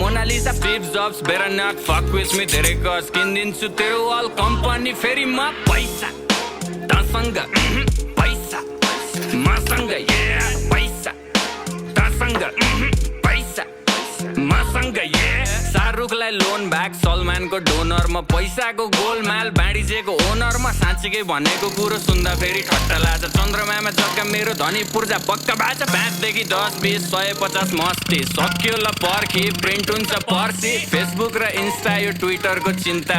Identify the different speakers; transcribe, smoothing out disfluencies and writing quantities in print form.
Speaker 1: Mona Lisa Steve Jobs better not fuck with me धेरै गज किनिदिन्छु तेरो अल कम्पनी फेरि म पैसा तसँग पैसा मसँग पैसा तसँग पैसा मसँग शाहरुखलाई लोन ब्याक सलमानको डोनर म पैसाको गोलमाल बाँडिजेको ओनर म साँच्चीकै भनेको कुरो सुन्दा फेरि ठट्टा लाग्छ चन्द्रमामा जग्गा मेरो धनी पूर्जा पक्का बाजा 5 देखि 10 20 150 मस्ती सक्यो ल पर्खी प्रिन्ट हुन्छ पर्सी फेसबुक र इन्स्टा यो ट्विटरको चिन्ता